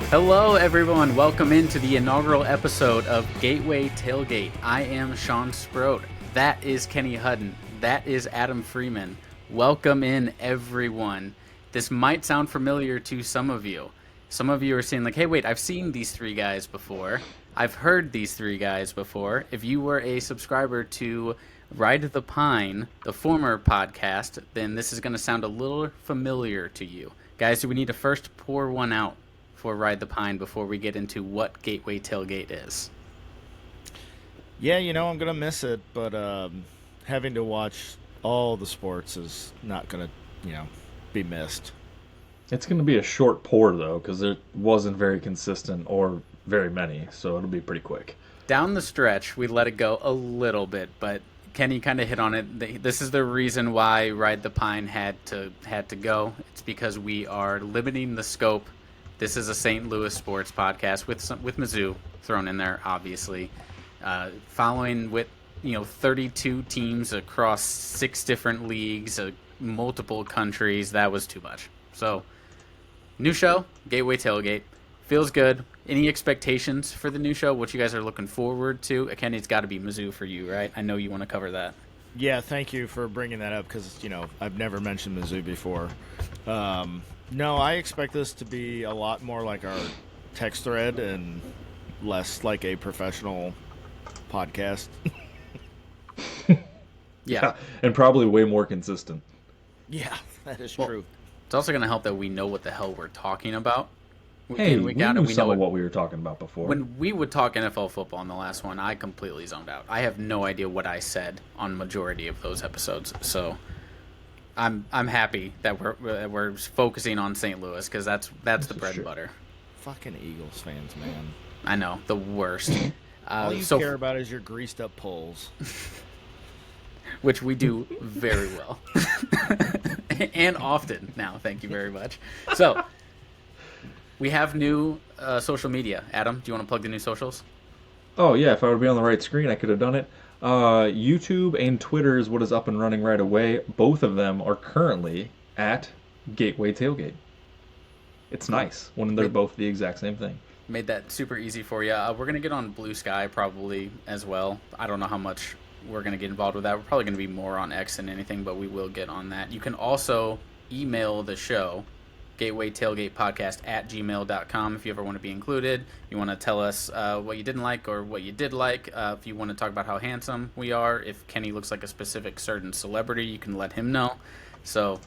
Hello, everyone. Welcome into the inaugural episode of Gateway Tailgate. I am Sean Sproat. That is Kenny Hudden. That is Adam Freeman. Welcome in, everyone. This might sound familiar to some of you. Some of you are saying, like, hey, wait, I've seen these three guys before. I've heard these three guys before. If you were a subscriber to Ride the Pine, the former podcast, then this is going to sound a little familiar to you. Guys, do we need to first pour one out for Ride the Pine before we get into what Gateway Tailgate is? Yeah, I'm going to miss it, but having to watch all the sports is not going to, be missed. It's going to be a short pour, though, because it wasn't very consistent or very many, so it'll be pretty quick. Down the stretch, we let it go a little bit, but Kenny kind of hit on it. This is the reason why Ride the Pine had to go. It's because we are limiting the scope. This is a St. Louis sports podcast with Mizzou thrown in there, obviously. Following with 32 teams across 6 different leagues, multiple countries, that was too much. So, new show, Gateway Tailgate, feels good. Any expectations for the new show? What you guys are looking forward to? Kenny, it's got to be Mizzou for you, right? I know you want to cover that. Yeah, thank you for bringing that up because I've never mentioned Mizzou before. No, I expect this to be a lot more like our text thread and less like a professional podcast. Yeah. And probably way more consistent. Yeah, that is true. It's also going to help that we know what the hell we're talking about. Hey, we knew some of what we were talking about before. When we would talk NFL football in the last one, I completely zoned out. I have no idea what I said on majority of those episodes. So I'm happy that we're focusing on St. Louis because that's the bread and butter. Fucking Eagles fans, man. I know, the worst. All you care about is your greased up poles. Which we do very well. And often now, thank you very much. So, we have new social media. Adam, do you want to plug the new socials? Oh, yeah, if I would be on the right screen, I could have done it. YouTube and Twitter is what is up and running right away. Both of them are currently at Gateway Tailgate. It's nice when they're both the exact same thing. Made that super easy for you. We're going to get on Blue Sky probably as well. I don't know how much we're going to get involved with that. We're probably going to be more on X than anything, but we will get on that. You can also email the show, gatewaytailgatepodcast@gmail.com, if you ever want to be included. You want to tell us what you didn't like or what you did like. If you want to talk about how handsome we are, if Kenny looks like a specific certain celebrity, you can let him know. So,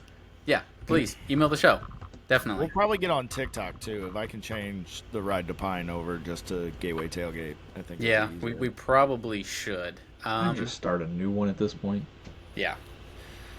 yeah, please email the show. Definitely. We'll probably get on TikTok, too, if I can change the Ride to Pine over just to Gateway Tailgate. I think. Yeah, we probably should. Just start a new one at this point. Yeah,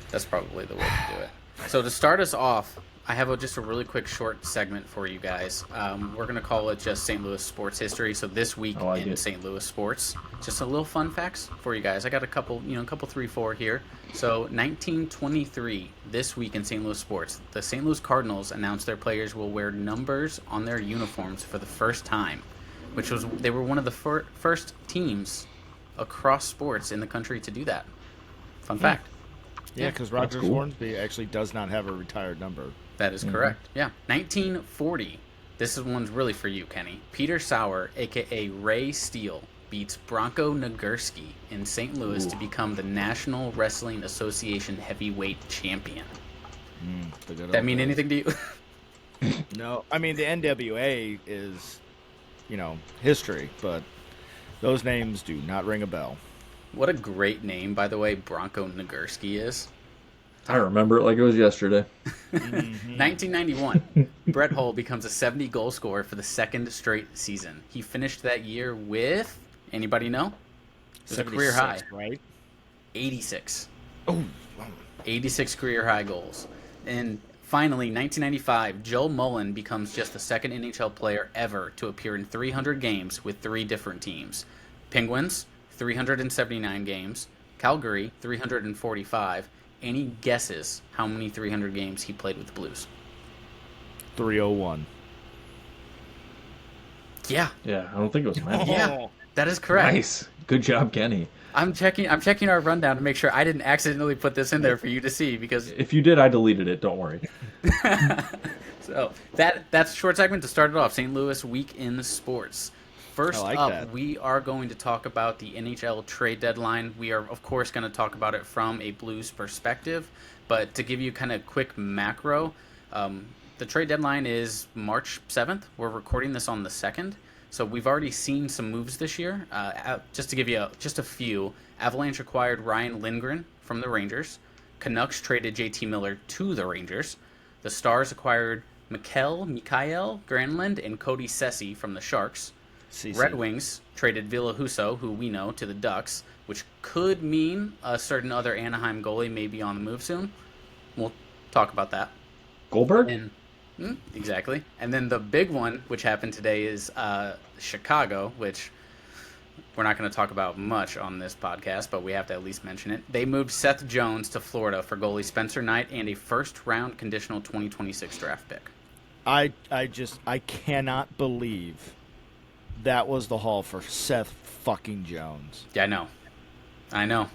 that's probably the way to do it. So to start us off, I have just a really quick short segment for you guys. We're going to call it just St. Louis Sports History. So this week in St. Louis sports, just a little fun facts for you guys. I got a couple 3, 4 here. So 1923, this week in St. Louis sports, the St. Louis Cardinals announced their players will wear numbers on their uniforms for the first time, they were one of the first teams across sports in the country to do that. Fun fact. Yeah, because Rogers Hornsby actually does not have a retired number. That is correct. Yeah. 1940. This one's really for you, Kenny. Peter Sauer, a.k.a. Ray Steele, beats Bronco Nagurski in St. Louis to become the National Wrestling Association heavyweight champion. That mean anything to you? No. I mean, the NWA is, history, but those names do not ring a bell. What a great name, by the way, Bronco Nagurski is. I remember it like it was yesterday. 1991, Brett Hull becomes a 70-goal scorer for the second straight season. He finished that year with, anybody know? It was a career high. Right? 86. Oh, 86 career high goals. And finally, 1995, Joe Mullen becomes just the second NHL player ever to appear in 300 games with 3 different teams. Penguins, 379 games. Calgary, 345. Any guesses how many 300 games he played with the Blues? 301. Yeah. Yeah, I don't think it was many. Yeah, that is correct. Nice. Good job, Kenny. I'm checking our rundown to make sure I didn't accidentally put this in there for you to see because if you did, I deleted it. Don't worry. So that's a short segment to start it off. St. Louis Week in Sports. First like up, that. we are going to talk about the NHL Trade Deadline. We are, of course, going to talk about it from a Blues perspective. But to give you kind of quick macro, the trade deadline is March 7th. We're recording this on the 2nd. So we've already seen some moves this year. Just to give you just a few, Avalanche acquired Ryan Lindgren from the Rangers. Canucks traded JT Miller to the Rangers. The Stars acquired Mikael Granlund and Cody Ceci from the Sharks. CC. Red Wings traded Ville Husso, who we know, to the Ducks, which could mean a certain other Anaheim goalie may be on the move soon. We'll talk about that. Goldberg? Exactly. And then the big one, which happened today, is Chicago, which we're not going to talk about much on this podcast, but we have to at least mention it. They moved Seth Jones to Florida for goalie Spencer Knight and a first-round conditional 2026 draft pick. I cannot believe that was the haul for Seth fucking Jones. Yeah, I know.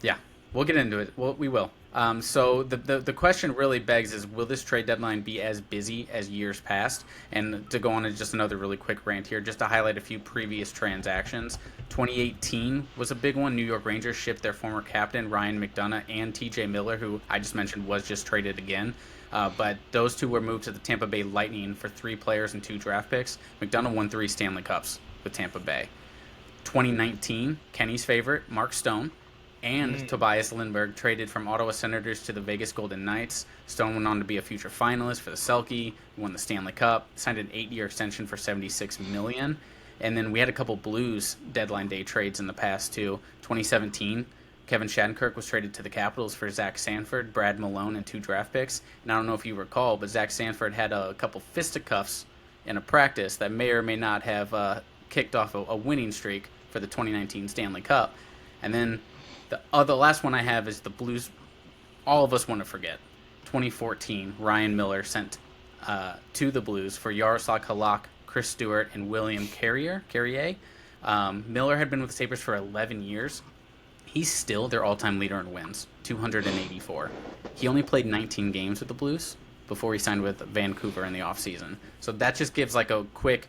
Yeah, we'll get into it. We will. So the question really begs is, will this trade deadline be as busy as years past? And to go on to just another really quick rant here, just to highlight a few previous transactions. 2018 was a big one. New York Rangers shipped their former captain, Ryan McDonough, and TJ Miller, who I just mentioned was just traded again. But those two were moved to the Tampa Bay Lightning for 3 players and 2 draft picks. McDonough won 3 Stanley Cups with Tampa Bay. 2019, Kenny's favorite, Mark Stone, and Tobias Lindberg traded from Ottawa Senators to the Vegas Golden Knights. Stone went on to be a future finalist for the Selke, won the Stanley Cup, signed an 8-year extension for $76 million. And then we had a couple Blues deadline day trades in the past too. 2017, Kevin Shattenkirk was traded to the Capitals for Zach Sanford, Brad Malone, and 2 draft picks. And I don't know if you recall, but Zach Sanford had a couple fisticuffs in a practice that may or may not have kicked off a winning streak for the 2019 Stanley Cup. And then the last one I have is the Blues. All of us want to forget. 2014, Ryan Miller sent to the Blues for Yaroslav Halak, Chris Stewart, and William Carrier. Miller had been with the Sabres for 11 years. He's still their all-time leader in wins, 284. He only played 19 games with the Blues before he signed with Vancouver in the offseason. So that just gives like a quick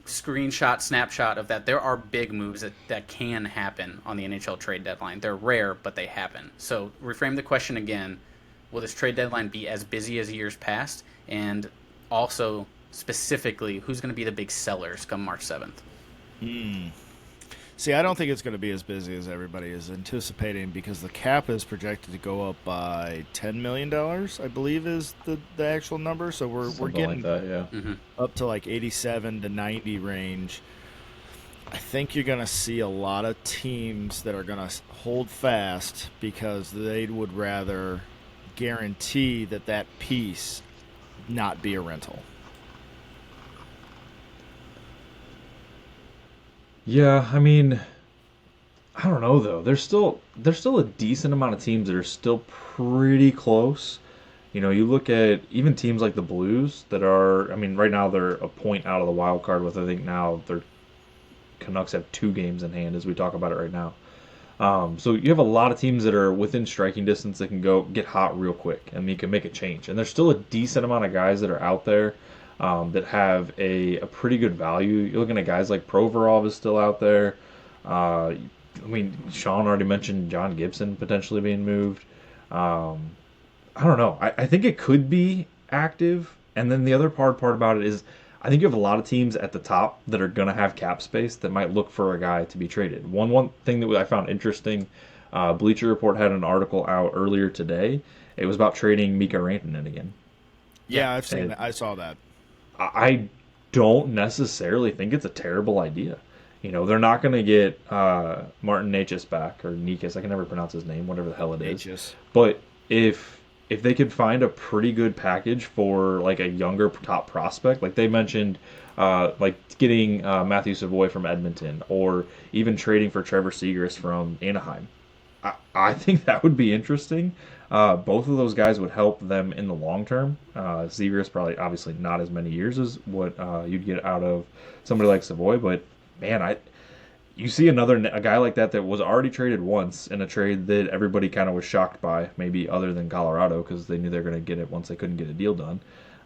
snapshot of that. There are big moves that can happen on the NHL trade deadline. They're rare, but they happen. So reframe the question again. Will this trade deadline be as busy as years past? And also, specifically, who's going to be the big sellers come March 7th? See, I don't think it's going to be as busy as everybody is anticipating, because the cap is projected to go up by $10 million, I believe is the actual number. So we're getting like that, yeah. Up to like 87 to 90 range. I think you're going to see a lot of teams that are going to hold fast because they would rather guarantee that piece not be a rental. Yeah, I mean, I don't know though. There's still a decent amount of teams that are still pretty close. You know, you look at even teams like the Blues that are, I mean, right now they're a point out of the wild card with, I think now their Canucks have 2 games in hand as we talk about it right now. So you have a lot of teams that are within striking distance that can go get hot real quick and you can make a change. And there's still a decent amount of guys that are out there that have a pretty good value. You're looking at guys like Provorov is still out there. I mean, Sean already mentioned John Gibson potentially being moved. I don't know. I think it could be active. And then the other part about it is I think you have a lot of teams at the top that are going to have cap space that might look for a guy to be traded. One thing that I found interesting, Bleacher Report had an article out earlier today. It was about trading Mika Rantanen again. Yeah, I've seen that. I saw that. I don't necessarily think it's a terrible idea. You know, they're not going to get Martin Necas back, or Necas, I can never pronounce his name, whatever the hell it is. Necas. But if they could find a pretty good package for like a younger top prospect, like they mentioned, like getting Matthew Savoy from Edmonton, or even trading for Trevor Zegras from Anaheim, I think that would be interesting. Both of those guys would help them in the long term. Zegras probably obviously not as many years as what you'd get out of somebody like Savoy, but man, you see a guy like that was already traded once in a trade that everybody kind of was shocked by, maybe other than Colorado because they knew they were going to get it once they couldn't get a deal done.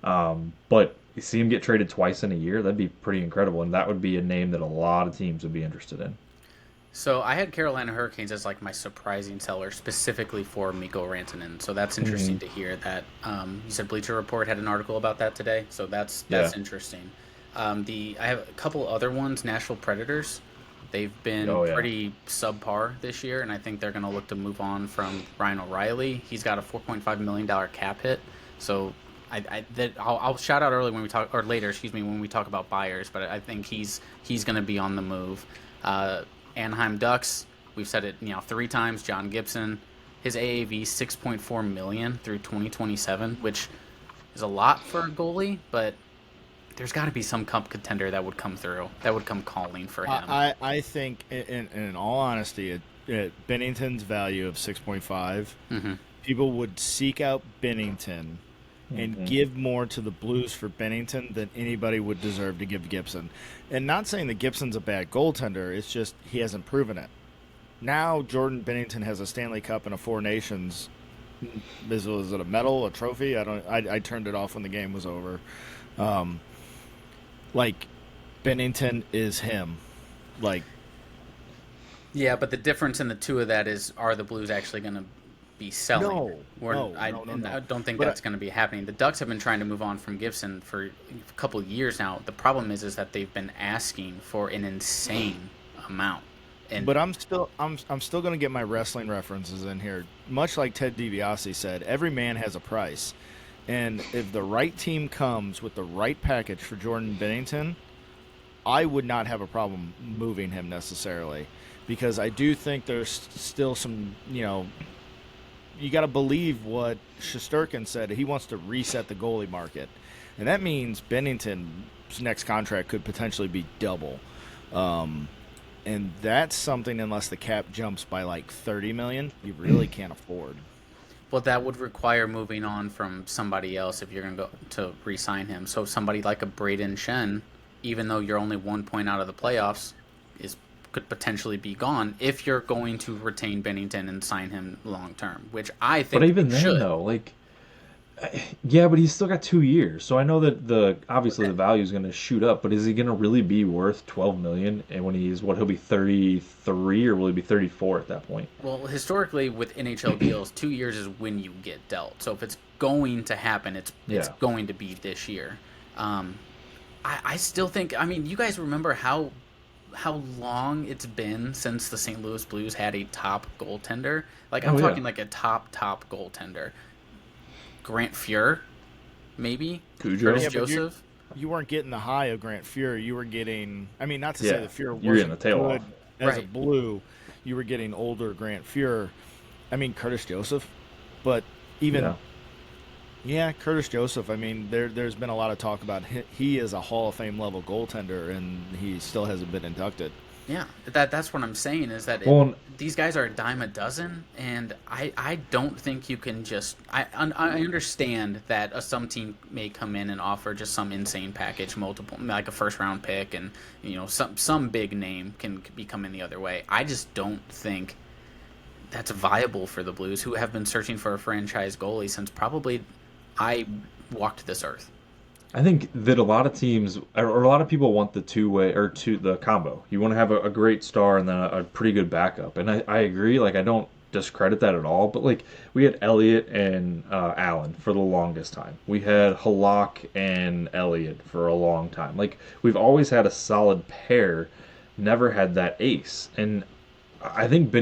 But you see him get traded twice in a year, that'd be pretty incredible, and that would be a name that a lot of teams would be interested in. So I had Carolina Hurricanes as like my surprising seller specifically for Mikko Rantanen. So that's interesting to hear that. You said Bleacher Report had an article about that today, so that's Yeah. interesting. I have a couple other ones. Nashville Predators. They've been Oh yeah. pretty subpar this year, and I think they're going to look to move on from Ryan O'Reilly. He's got a $4.5 million cap hit, so I'll shout out early when we talk, or later, excuse me, when we talk about buyers. But I think he's going to be on the move. Anaheim Ducks. We've said it 3 times. John Gibson, his AAV 6.4 million through 2027, which is a lot for a goalie, but there's got to be some contender that would come through, that would come calling for him. I think, in all honesty, at Bennington's value of 6.5, people would seek out Bennington and give more to the Blues for Bennington than anybody would deserve to give Gibson. And not saying that Gibson's a bad goaltender, it's just he hasn't proven it. Now Jordan Bennington has a Stanley Cup and a Four Nations. Is it a medal, a trophy? I turned it off when the game was over. Like, Bennington is him. Like, yeah, but the difference in the two of that is, are the Blues actually going to be selling? No. I don't think that's going to be happening. The Ducks have been trying to move on from Gibson for a couple of years now. The problem is that they've been asking for an insane amount. But I'm still going to get my wrestling references in here. Much like Ted DiBiase said, every man has a price. And if the right team comes with the right package for Jordan Bennington, I would not have a problem moving him necessarily. Because I do think there's still some, you got to believe what Shesterkin said. He wants to reset the goalie market. And that means Bennington's next contract could potentially be double. And that's something, unless the cap jumps by like $30 million, you really can't afford. Well, that would require moving on from somebody else if you're going to go to re-sign him. So somebody like a Braden Shen, even though you're only 1 point out of the playoffs, could potentially be gone if you're going to retain Bennington and sign him long term, which I think. But even then, should. though, yeah, but he's still got 2 years, so I know that obviously the value is going to shoot up. But is he going to really be worth $12 million? And when he'll be 33, or will he be 34 at that point? Well, historically with NHL deals, 2 years is when you get dealt. So if it's going to happen, it's going to be this year. I still think. I mean, you guys remember how long it's been since the St. Louis Blues had a top goaltender? Like, I'm talking like a top goaltender. Grant Fuhr, maybe? Cujo? Curtis Joseph? You weren't getting the high of Grant Fuhr. You were getting, I mean, not to say that Fuhr you're getting wasn't the tail good off. as a Blue. You were getting older Grant Fuhr. I mean, Curtis Joseph. But even, Curtis Joseph, I mean, there's been a lot of talk about he is a Hall of Fame level goaltender, and he still hasn't been inducted. Yeah, that's what I'm saying, is that these guys are a dime a dozen, and I don't think you can just... I understand that some team may come in and offer just some insane package, multiple, like a first-round pick, and some big name can be coming the other way. I just don't think that's viable for the Blues, who have been searching for a franchise goalie since probably I walked this earth. I think that a lot of teams, or a lot of people, want the two-way, or the combo. You want to have a great star and then a pretty good backup. And I agree. Like, I don't discredit that at all. But, like, we had Elliott and Allen for the longest time. We had Halak and Elliott for a long time. Like, we've always had a solid pair, never had that ace. And I think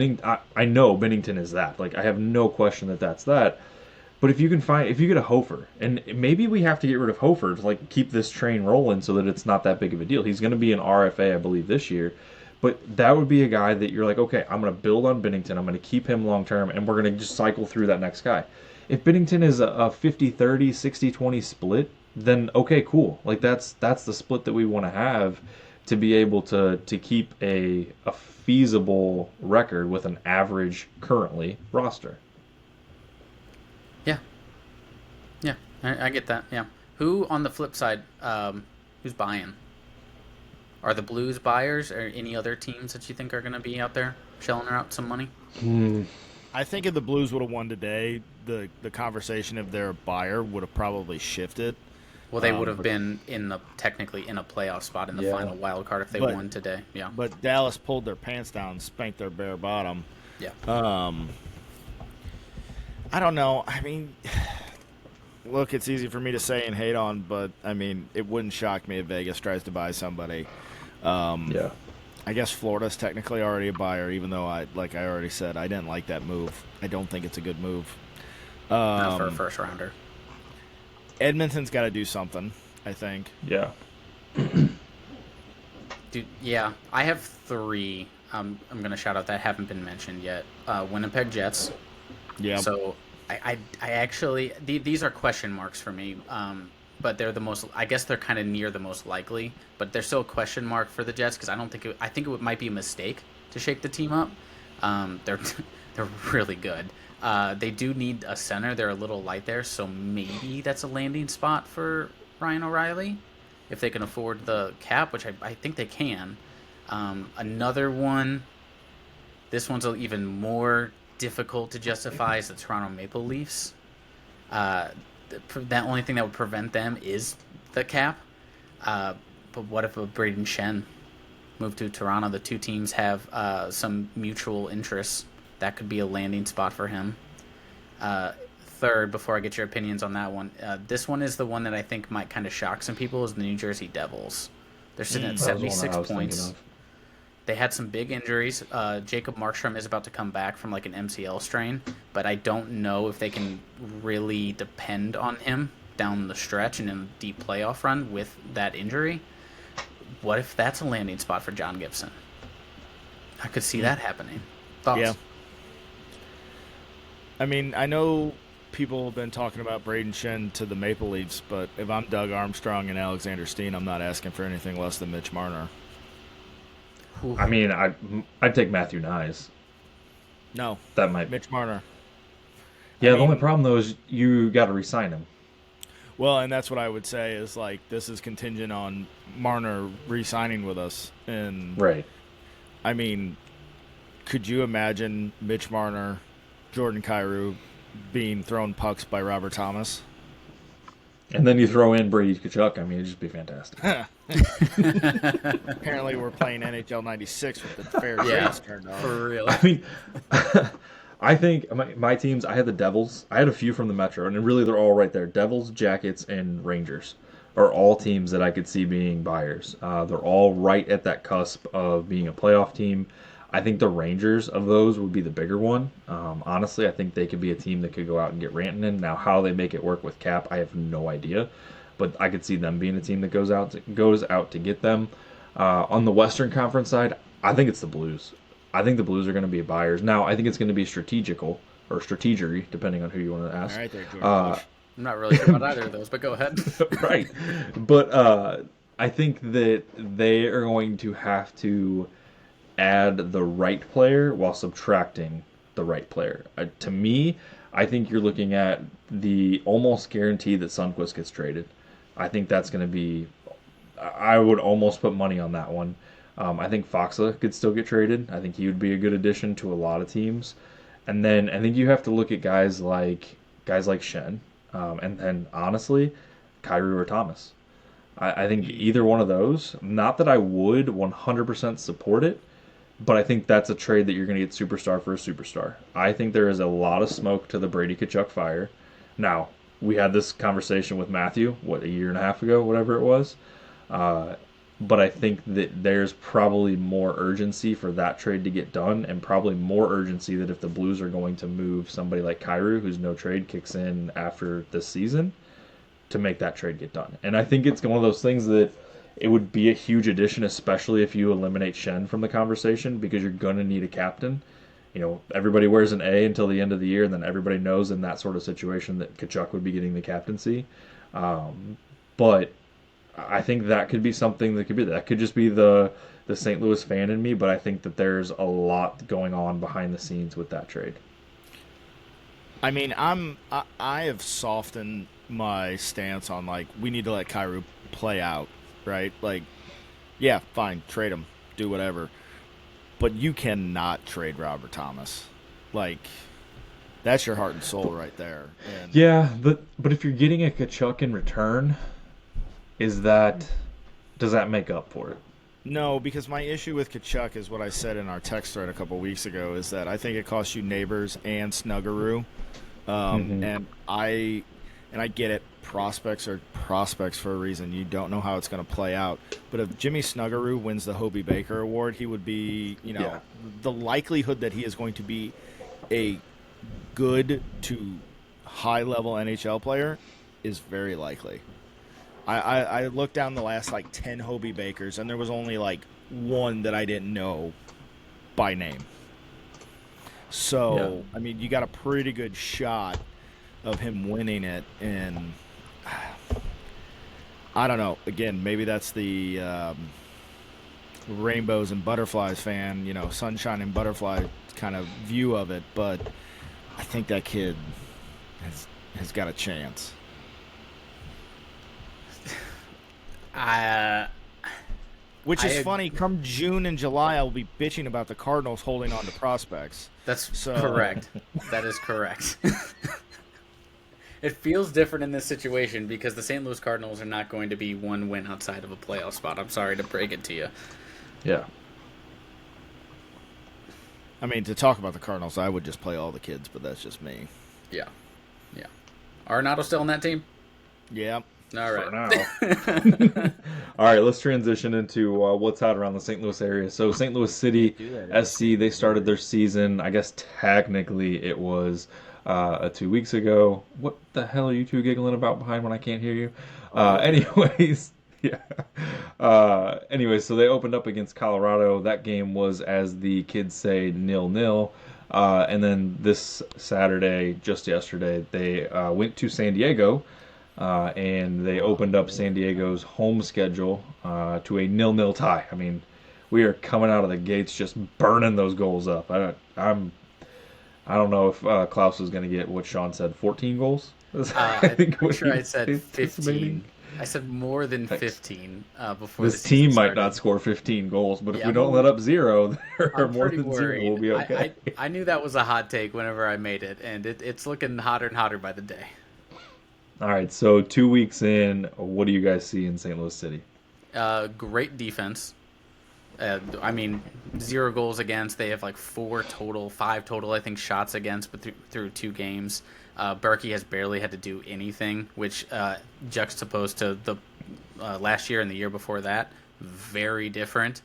I know Bennington is that. Like, I have no question that that's that. But if you get a Hofer, and maybe we have to get rid of Hofer to like keep this train rolling so that it's not that big of a deal. He's going to be an RFA, I believe, this year. But that would be a guy that you're like, okay, I'm going to build on Bennington. I'm going to keep him long term, and we're going to just cycle through that next guy. If Bennington is a 50-30, 60-20 split, then okay, cool. Like that's the split that we want to have to be able to keep a feasible record with an average currently roster. Yeah, I get that. Yeah. Who, on the flip side, who's buying? Are the Blues buyers, or any other teams that you think are going to be out there shelling out some money? I think if the Blues would have won today, the conversation of their buyer would have probably shifted. Well, they would have been technically in a playoff spot in the final wild card if they won today. Yeah. But Dallas pulled their pants down and spanked their bare bottom. Yeah. I don't know. I mean, look, it's easy for me to say and hate on, but I mean, it wouldn't shock me if Vegas tries to buy somebody. Yeah. I guess Florida's technically already a buyer, even though I already said, I didn't like that move. I don't think it's a good move. Not for a first rounder. Edmonton's got to do something, I think. Yeah. Dude, yeah. I have 3. I'm going to shout out that haven't been mentioned yet. Winnipeg Jets. Yeah. So I actually these are question marks for me. But they're the most. I guess they're kind of near the most likely. But they're still a question mark for the Jets because I think it might be a mistake to shake the team up. They're really good. They do need a center. They're a little light there, so maybe that's a landing spot for Ryan O'Reilly if they can afford the cap, which I think they can. Another one. This one's even more difficult to justify is the Toronto Maple Leafs. The only thing that would prevent them is the cap. But what if a Braden Shen moved to Toronto? The two teams have some mutual interests. That could be a landing spot for him. Third, before I get your opinions on that one, this one is the one that I think might kind of shock some people, is the New Jersey Devils. They're sitting at 76 points. They had some big injuries. Jacob Markstrom is about to come back from like an MCL strain, but I don't know if they can really depend on him down the stretch and in a deep playoff run with that injury. What if that's a landing spot for John Gibson? I could see that happening. Thoughts? Yeah. I mean, I know people have been talking about Braden Shen to the Maple Leafs, but if I'm Doug Armstrong and Alexander Steen, I'm not asking for anything less than Mitch Marner. I mean, I'd take Matthew Nyes. No. That might Mitch Marner. Yeah, the only problem, though, is you got to re-sign him. Well, and that's what I would say is, like, this is contingent on Marner re-signing with us. And right. I mean, could you imagine Mitch Marner, Jordan Kyrou being thrown pucks by Robert Thomas? And then you throw in Brady Tkachuk. I mean, it'd just be fantastic. Apparently, we're playing NHL 96 with the fair trades turned off. For real. I mean, I think my teams, I had the Devils. I had a few from the Metro, and really they're all right there. Devils, Jackets, and Rangers are all teams that I could see being buyers. They're all right at that cusp of being a playoff team. I think the Rangers of those would be the bigger one. Honestly, I think they could be a team that could go out and get Rantanen. Now, how they make it work with cap, I have no idea. But I could see them being a team that goes out to get them. On the Western Conference side, I think it's the Blues. I think the Blues are going to be buyers. Now, I think it's going to be strategical or strategery, depending on who you want to ask. All right, there, George I'm not really sure about either of those, but go ahead. Right. But I think that they are going to have to add the right player while subtracting the right player. To me, I think you're looking at the almost guarantee that Sundqvist gets traded. I think that's going to be... I would almost put money on that one. I think Foxa could still get traded. I think he would be a good addition to a lot of teams. And then I think you have to look at guys like Shen, and then honestly, Kyrou or Thomas. I think either one of those. Not that I would 100% support it, but I think that's a trade that you're going to get superstar for a superstar. I think there is a lot of smoke to the Brady Tkachuk fire. Now, we had this conversation with Matthew, a year and a half ago, whatever it was. But I think that there's probably more urgency for that trade to get done, and probably more urgency that if the Blues are going to move somebody like Kyrou, whose no trade kicks in after this season, to make that trade get done. And I think it's one of those things that it would be a huge addition, especially if you eliminate Shen from the conversation, because you're going to need a captain. You know, everybody wears an A until the end of the year, and then everybody knows in that sort of situation that Tkachuk would be getting the captaincy. But I think that could be something that could just be the St. Louis fan in me, but I think that there's a lot going on behind the scenes with that trade. I mean, I have softened my stance on, like, we need to let Kyrou play out, right? Like, yeah, fine, trade him, do whatever. But you cannot trade Robert Thomas. Like, that's your heart and soul right there. And yeah, but if you're getting a Tkachuk in return, does that make up for it? No, because my issue with Kachuk is what I said in our text thread a couple weeks ago, is that I think it costs you Neighbors and Snuggaroo. And I get it. Prospects are prospects for a reason. You don't know how it's going to play out. But if Jimmy Snuggaroo wins the Hobie Baker Award, he would be, the likelihood that he is going to be a good to high-level NHL player is very likely. I looked down the last, 10 Hobie Bakers, and there was only, one that I didn't know by name. So, I mean, you got a pretty good shot of him winning it, and I don't know. Again, maybe that's the rainbows and butterflies fan, sunshine and butterfly kind of view of it, but I think that kid has got a chance. Which is funny. Come June and July, I'll be bitching about the Cardinals holding on to prospects. That's correct. That is correct. It feels different in this situation because the St. Louis Cardinals are not going to be one win outside of a playoff spot. I'm sorry to break it to you. Yeah. I mean, to talk about the Cardinals, I would just play all the kids, but that's just me. Yeah. Yeah. Arenado still on that team? Yeah. All right. For now. All right, let's transition into what's out around the St. Louis area. So St. Louis City SC, they started their season, I guess technically it was 2 weeks ago. What the hell are you two giggling about behind when I can't hear you? Anyways, yeah. Anyways, so they opened up against Colorado. That game was, as the kids say, 0-0. And then this Saturday, just yesterday, they went to San Diego. And they opened up San Diego's home schedule to a 0-0 tie. I mean, we are coming out of the gates just burning those goals up. I don't know if Klaus is going to get what Sean said, 14 goals. I'm sure I said 15. I said more than 15 before. This team might not score 15 goals, but if we don't let up zero, or more than worried. 0, we'll be okay. I knew that was a hot take whenever I made it, and it's looking hotter and hotter by the day. All right, so 2 weeks in, what do you guys see in St. Louis City? Great defense. I mean, 0 goals against. They have 5 total, I think, shots against, but through 2 games. Berkey has barely had to do anything, which juxtaposed to the last year and the year before that, very different.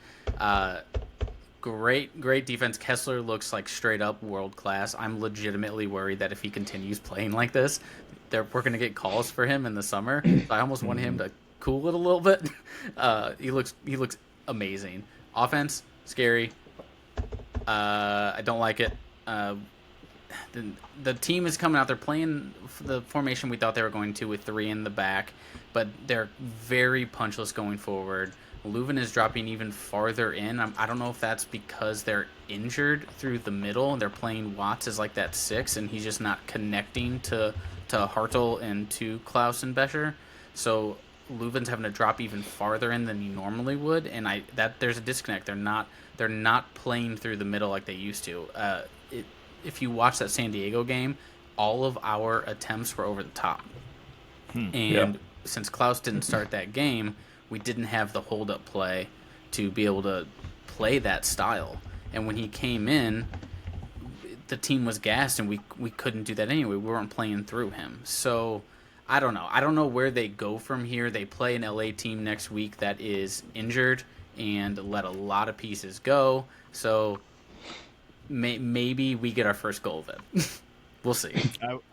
Great defense. Kessler looks like straight up world class. I'm legitimately worried that if he continues playing like this, we're going to get calls for him in the summer. So I almost want him to cool it a little bit. He looks amazing. Offense, scary. I don't like it. The team is coming out. They're playing the formation we thought they were going to with 3 in the back, but they're very punchless going forward. Leuven is dropping even farther in. I don't know if that's because they're injured through the middle and they're playing Watts as that 6, and he's just not connecting to Hartl and to Klaus and Bescher. So Leuven's having to drop even farther in than he normally would, and there's a disconnect. They're not playing through the middle like they used to. If you watch that San Diego game, all of our attempts were over the top. And since Klaus didn't start that game, we didn't have the hold-up play to be able to play that style. And when he came in, the team was gassed, and we couldn't do that anyway. We weren't playing through him. So I don't know. I don't know where they go from here. They play an LA team next week that is injured and let a lot of pieces go. So maybe we get our first goal of it. We'll see.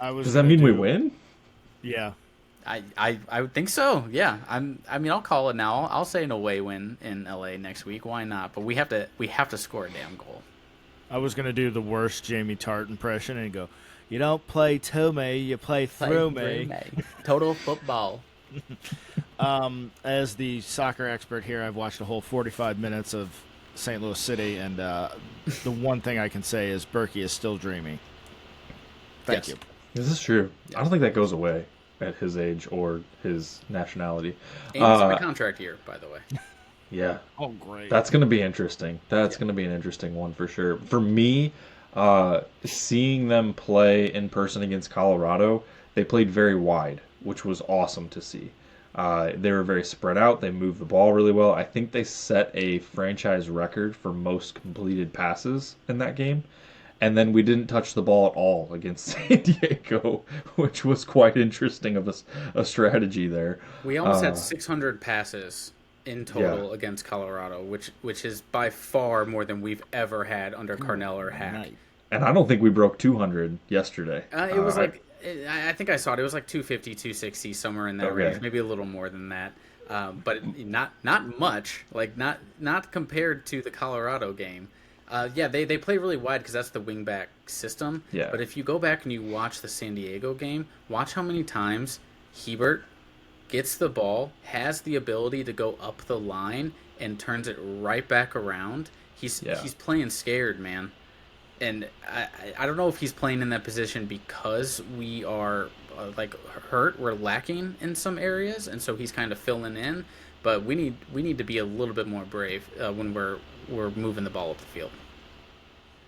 Does that mean we win? Yeah. I would think so. Yeah. I'll call it now. I'll say an away win in LA next week. Why not? But we have to score a damn goal. I was gonna do the worst Jamie Tart impression and go, "You don't play to me, you play through me." Total football. As the soccer expert here, I've watched a whole 45 minutes of St. Louis City, and the one thing I can say is Berkey is still dreaming. Thank you. This is true. I don't think that goes away at his age or his nationality. And it's my contract year, by the way. Yeah. Oh, great. That's going to be interesting. That's going to be an interesting one for sure. For me, seeing them play in person against Colorado, they played very wide, which was awesome to see. They were very spread out. They moved the ball really well. I think they set a franchise record for most completed passes in that game. And then we didn't touch the ball at all against San Diego, which was quite interesting of a strategy there. We almost had 600 passes in total against Colorado, which is by far more than we've ever had under Carnell or Hack. And I don't think we broke 200 yesterday. It was I think I saw it. It was like 250, 260, somewhere in that range, maybe a little more than that. But not much, like not compared to the Colorado game. They play really wide because that's the wingback system. Yeah. But if you go back and you watch the San Diego game, watch how many times Hebert gets the ball, has the ability to go up the line, and turns it right back around. He's playing scared, man. And I don't know if he's playing in that position because we are hurt. We're lacking in some areas, and so he's kind of filling in. But we need to be a little bit more brave when we're moving the ball up the field.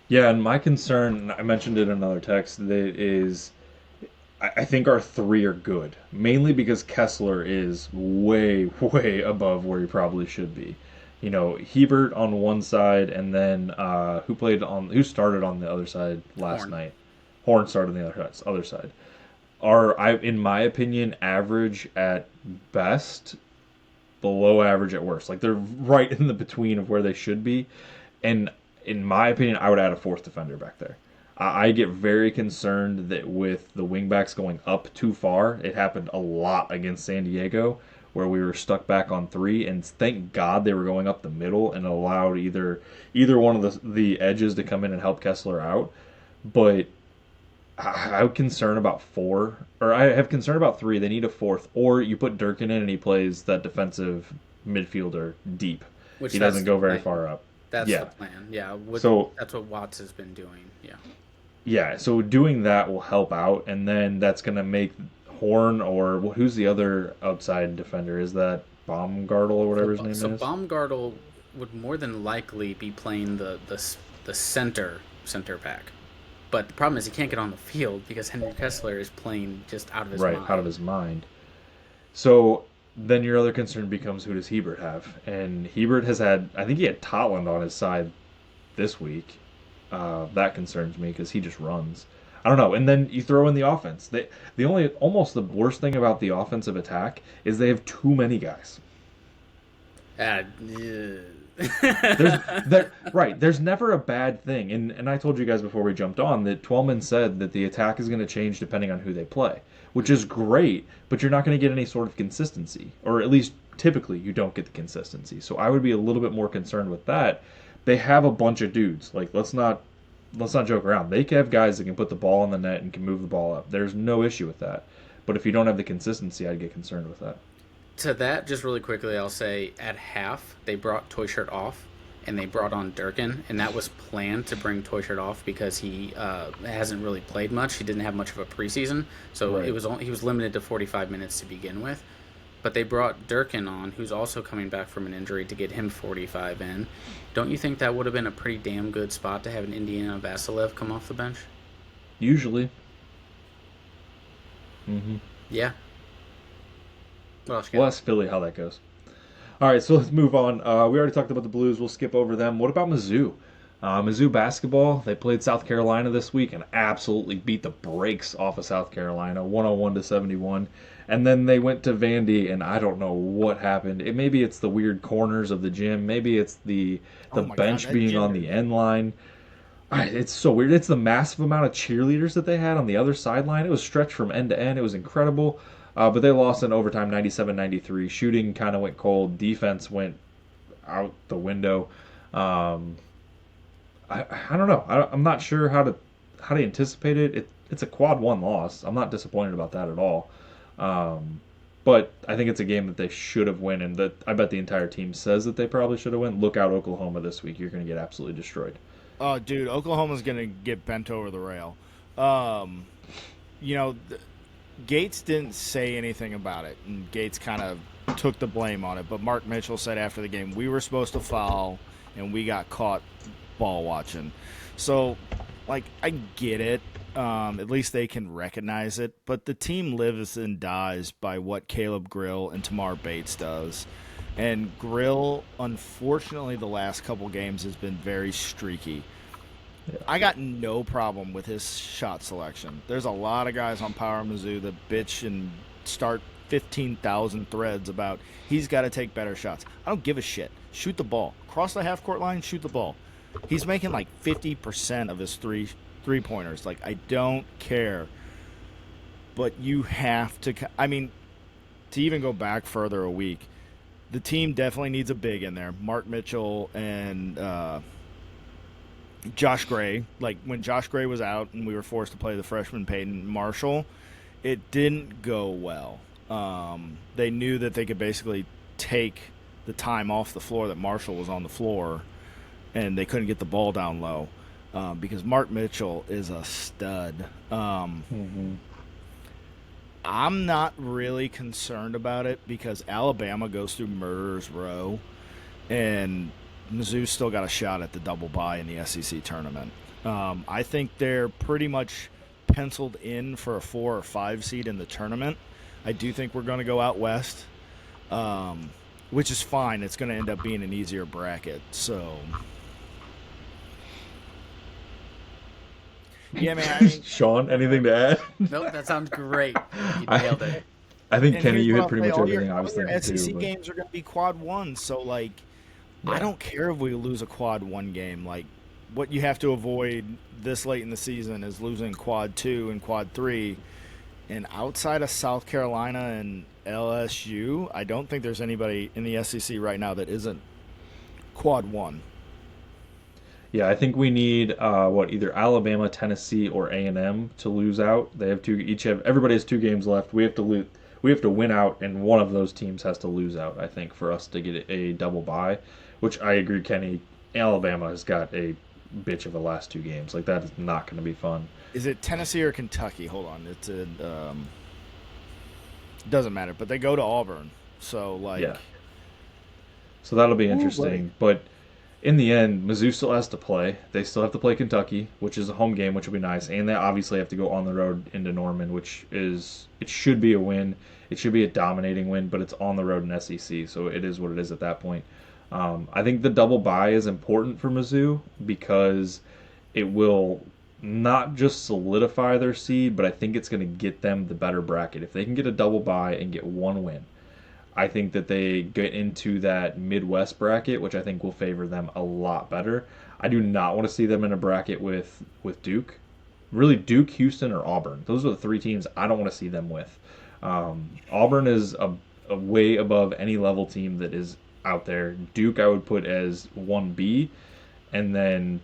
Yeah, and my concern, I mentioned it in another text, that is I think our three are good, mainly because Kessler is way, way above where he probably should be. You know, Hebert on one side, and then who started on the other side last night? Horn started on the other side. In my opinion, average at best, below average at worst. Like they're right in the between of where they should be, and in my opinion, I would add a fourth defender back there. I get very concerned that with the wingbacks going up too far, it happened a lot against San Diego, where we were stuck back on three, and thank God they were going up the middle and allowed either one of the edges to come in and help Kessler out. But I have concern about four, or I have concern about three. They need a fourth, or you put Durkin in and he plays that defensive midfielder deep. He doesn't go very far up. That's the plan. Yeah. That's what Watts has been doing. Yeah. Yeah. So doing that will help out, and then that's going to make Horn, or who's the other outside defender? Is that Baumgartel or whatever his name is? So Baumgartel would more than likely be playing the center back. But the problem is he can't get on the field because Henry Kessler is playing just out of his mind. Right, out of his mind. So then your other concern becomes, who does Hebert have? And Hebert has had, I think he had Totland on his side this week. That concerns me because he just runs. I don't know. And then you throw in the offense. Almost the worst thing about the offensive attack is they have too many guys. There's never a bad thing, and I told you guys before we jumped on that Twellman said that the attack is going to change depending on who they play, which is great, but you're not going to get any sort of consistency, or at least typically you don't get the consistency. So I would be a little bit more concerned with that. They have a bunch of dudes. Like let's not joke around. They have guys that can put the ball in the net and can move the ball up. There's no issue with that. But if you don't have the consistency, I'd get concerned with that. To that, just really quickly, I'll say at half, they brought Toyshirt off, and they brought on Durkin, and that was planned to bring Toyshirt off because he hasn't really played much. He didn't have much of a preseason, so he was limited to 45 minutes to begin with. But they brought Durkin on, who's also coming back from an injury, to get him 45 in. Don't you think that would have been a pretty damn good spot to have an Indiana Vasilev come off the bench? Usually. Mm-hmm. Yeah. We'll ask Philly how that goes. All right, so let's move on. We already talked about the Blues. We'll skip over them. What about Mizzou? Mizzou basketball, they played South Carolina this week and absolutely beat the brakes off of South Carolina, 101-71. And then they went to Vandy, and I don't know what happened. Maybe it's the weird corners of the gym. Maybe it's the bench being on the end line. It's so weird. It's the massive amount of cheerleaders that they had on the other sideline. It was stretched from end to end. It was incredible. But they lost in overtime 97-93. Shooting kind of went cold. Defense went out the window. I don't know. I'm not sure how to anticipate it. It's a quad one loss. I'm not disappointed about that at all. But I think it's a game that they should have won, and that I bet the entire team says that they probably should have won. Look out, Oklahoma this week. You're going to get absolutely destroyed. Oh, dude, Oklahoma's going to get bent over the rail. Gates didn't say anything about it, and Gates kind of took the blame on it. But Mark Mitchell said after the game, we were supposed to foul, and we got caught ball watching. So, I get it. At least they can recognize it. But the team lives and dies by what Caleb Grill and Tamar Bates does. And Grill, unfortunately, the last couple games has been very streaky. Yeah. I got no problem with his shot selection. There's a lot of guys on Power Mizzou that bitch and start 15,000 threads about he's got to take better shots. I don't give a shit. Shoot the ball. Cross the half-court line, shoot the ball. He's making like 50% of his three-pointers. Like, I don't care. But you have to – I mean, to even go back further a week, the team definitely needs a big in there. Mark Mitchell and Josh Gray. Like, when Josh Gray was out and we were forced to play the freshman Peyton Marshall, it didn't go well. They knew that they could basically take the time off the floor that Marshall was on the floor, and they couldn't get the ball down low because Mark Mitchell is a stud. I'm not really concerned about it because Alabama goes through Murderer's Row, and Mizzou's still got a shot at the double bye in the SEC tournament. I think they're pretty much penciled in for a 4 or 5 seed in the tournament. I do think we're going to go out west, which is fine. It's going to end up being an easier bracket. So, yeah, man. I mean, Sean, anything to add? Nope, that sounds great. You nailed it. I think, Kenny, you hit I'll pretty say, much everything I was all your thinking SEC too. games are going to be quad 1, so, like, Yeah. I don't care if we lose a quad 1 game. Like, what you have to avoid this late in the season is losing quad 2 and quad 3. And outside of South Carolina and LSU, I don't think there's anybody in the SEC right now that isn't quad 1. Yeah, I think we need either Alabama, Tennessee, or A&M to lose out. They have everybody has 2 games left. We have to win out, and one of those teams has to lose out, I think, for us to get a double bye, which I agree, Kenny. Alabama has got a bitch of the last 2 games. Like, that is not going to be fun. Is it Tennessee or Kentucky? Hold on. It's doesn't matter, but they go to Auburn. So, like... Yeah. So that'll be interesting. But in the end, Mizzou still has to play. They still have to play Kentucky, which is a home game, which will be nice. And they obviously have to go on the road into Norman, it should be a win. It should be a dominating win, but it's on the road in SEC, so it is what it is at that point. I think the double bye is important for Mizzou because it will not just solidify their seed, but I think it's going to get them the better bracket. If they can get a double bye and get 1 win, I think that they get into that Midwest bracket, which I think will favor them a lot better. I do not want to see them in a bracket with Duke. Really, Duke, Houston, or Auburn. Those are the 3 teams I don't want to see them with. Auburn is a way above any level team that is out there. Duke I would put as 1B, and then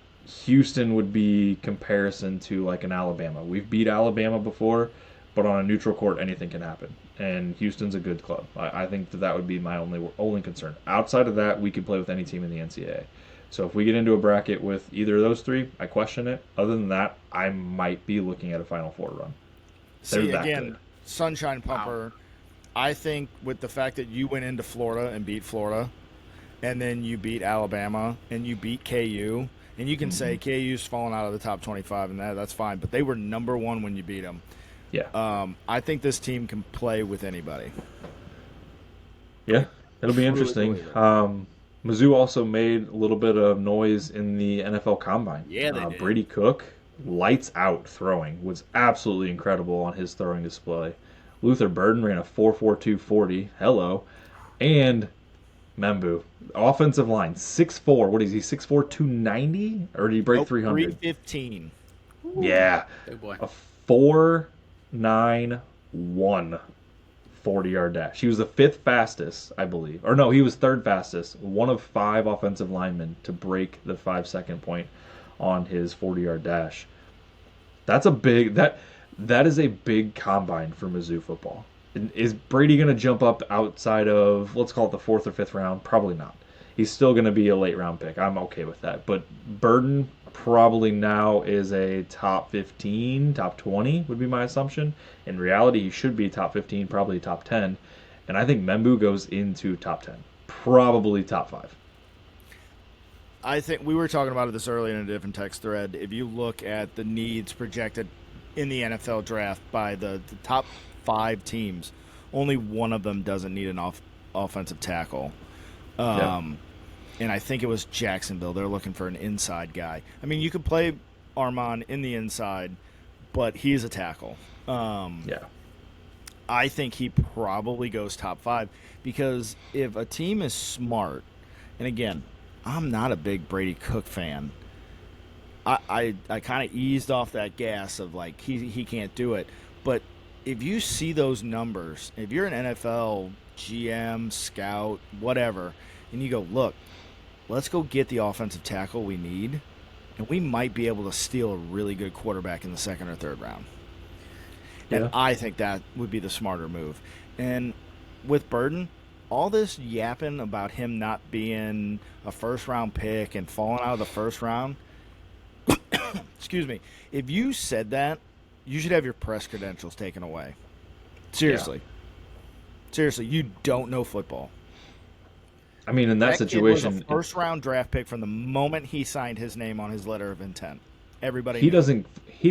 Houston would be comparison to like an Alabama. We've beat Alabama before, but on a neutral court, anything can happen. And Houston's a good club. I think that would be my only concern. Outside of that, we could play with any team in the NCAA. So if we get into a bracket with either of those 3, I question it. Other than that, I might be looking at a Final Four run. See, again, Sunshine Pumper, I think with the fact that you went into Florida and beat Florida, and then you beat Alabama, and you beat KU, and you can say KU's fallen out of the top 25, and that's fine, but they were number 1 when you beat them. Yeah. I think this team can play with anybody. Yeah, it'll be interesting. Mizzou also made a little bit of noise in the NFL Combine. Yeah, they did. Brady Cook, lights out throwing, was absolutely incredible on his throwing display. Luther Burden ran a 4.42 40. Hello. And Membu, offensive line, 6'4". What is he, 6'4", 290? Or did he break 300? 315. Yeah. Big boy. A 4.91 40-yard dash. He was the 5th fastest, I believe. Or no, he was 3rd fastest. One of 5 offensive linemen to break the 5-second point on his 40-yard dash. That's a big... That is a big combine for Mizzou football. Is Brady going to jump up outside of, let's call it the 4th or 5th round? Probably not. He's still going to be a late round pick. I'm okay with that. But Burden probably now is a top 15, top 20 would be my assumption. In reality, he should be top 15, probably top 10. And I think Membu goes into top 10, probably top 5. I think we were talking about this earlier in a different text thread. If you look at the needs projected in the NFL draft by the top 5 teams, only one of them doesn't need an offensive tackle. And I think it was Jacksonville. They're looking for an inside guy. I mean, you could play Armand in the inside, but he's a tackle. I think he probably goes top 5 because if a team is smart, and again, I'm not a big Brady Cook fan. I kind of eased off that gas of like he can't do it. But if you see those numbers, if you're an NFL GM, scout, whatever, and you go, look, let's go get the offensive tackle we need, and we might be able to steal a really good quarterback in the 2nd or 3rd round. And I think that would be the smarter move. And with Burden, all this yapping about him not being a first-round pick and falling out of the first round, excuse me, if you said that, you should have your press credentials taken away. Seriously. Seriously, you don't know football. I mean, in that situation, kid was a first-round draft pick from the moment he signed his name on his letter of intent. Everybody he knew.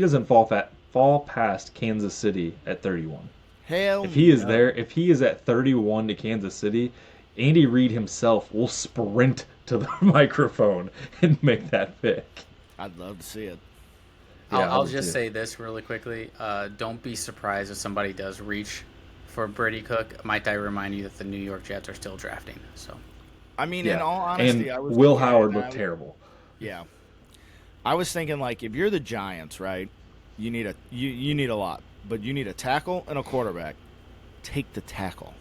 doesn't fall past Kansas City at 31. Hell, if he is there, if he is at 31 to Kansas City, Andy Reid himself will sprint to the microphone and make that pick. I'd love to see it. I'll just say this really quickly. Don't be surprised if somebody does reach for Brady Cook. Might I remind you that the New York Jets are still drafting? So, I mean, in all honesty, and I was Will Howard looked terrible. Yeah, I was thinking like if you're the Giants, right? You need a lot, but you need a tackle and a quarterback. Take the tackle.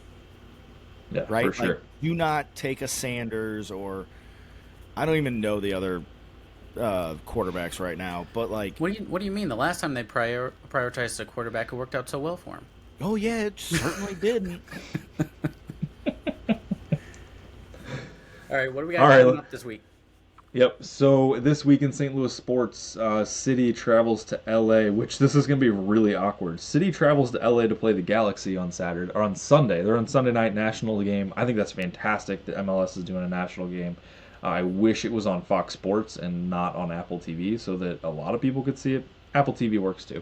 Yeah, right. For sure. Like, do not take a Sanders or I don't even know the other quarterbacks right now. But like, what do you mean? The last time they prioritized a quarterback who worked out so well for him? Oh yeah, it certainly didn't. All right, what do we got coming up this week? Yep. So this week in St. Louis sports, City travels to LA, which this is going to be really awkward. City travels to LA to play the Galaxy on Sunday. They're on Sunday night national game. I think that's fantastic that MLS is doing a national game. I wish it was on Fox Sports and not on Apple TV so that a lot of people could see it. Apple TV works too.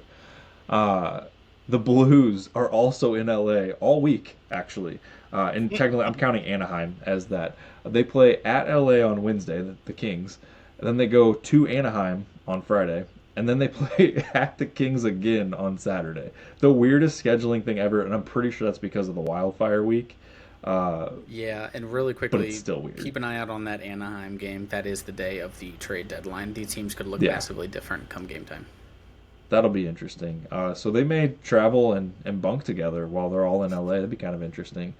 The Blues are also in LA all week, actually. And technically, I'm counting Anaheim as that. They play at LA on Wednesday, the Kings. And then they go to Anaheim on Friday. And then they play at the Kings again on Saturday. The weirdest scheduling thing ever, and I'm pretty sure that's because of the wildfire week. Yeah, and really quickly, but it's still weird. Keep an eye out on that Anaheim game. That is the day of the trade deadline. These teams could look massively different come game time. That'll be interesting. So they may travel and bunk together while they're all in LA. That'd be kind of interesting.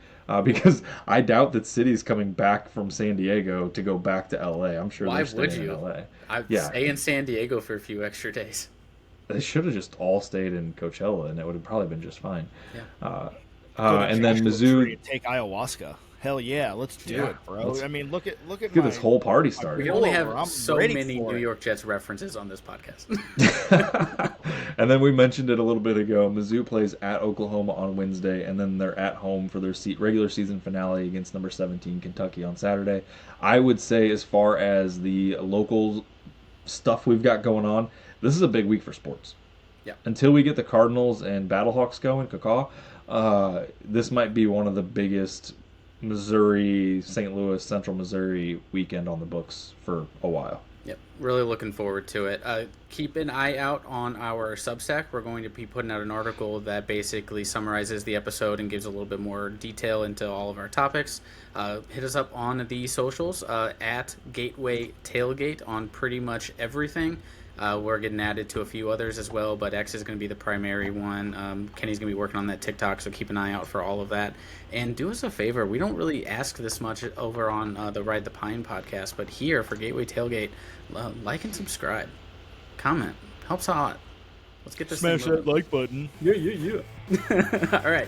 Because I doubt that City's coming back from San Diego to go back to LA. I'm sure they're staying in LA. I'd stay in San Diego for a few extra days. They should have just all stayed in Coachella, and it would have probably been just fine. Yeah. And then Mizzou take ayahuasca. Hell yeah, let's do it, bro. I mean, look at this whole party started. We only have so many New York Jets references on this podcast. And then we mentioned it a little bit ago. Mizzou plays at Oklahoma on Wednesday, and then they're at home for their regular season finale against number 17 Kentucky on Saturday. I would say, as far as the local stuff we've got going on, this is a big week for sports. Yeah. Until we get the Cardinals and BattleHawks going, this might be one of the biggest Missouri, St. Louis, Central Missouri weekend on the books for a while. Yep, really looking forward to it. Keep an eye out on our Substack. We're going to be putting out an article that basically summarizes the episode and gives a little bit more detail into all of our topics. Hit us up on the socials at Gateway Tailgate on pretty much everything. We're getting added to a few others as well, but X is going to be the primary one. Kenny's going to be working on that TikTok, so keep an eye out for all of that. And do us a favor. We don't really ask this much over on the Ride the Pine podcast, but here for Gateway Tailgate, like and subscribe. Comment. Helps a lot. Let's get this Smash that like button. Yeah. All right.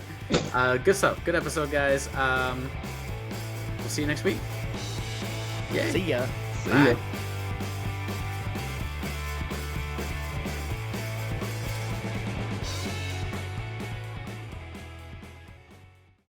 Good stuff. Good episode, guys. We'll see you next week. See ya. See ya.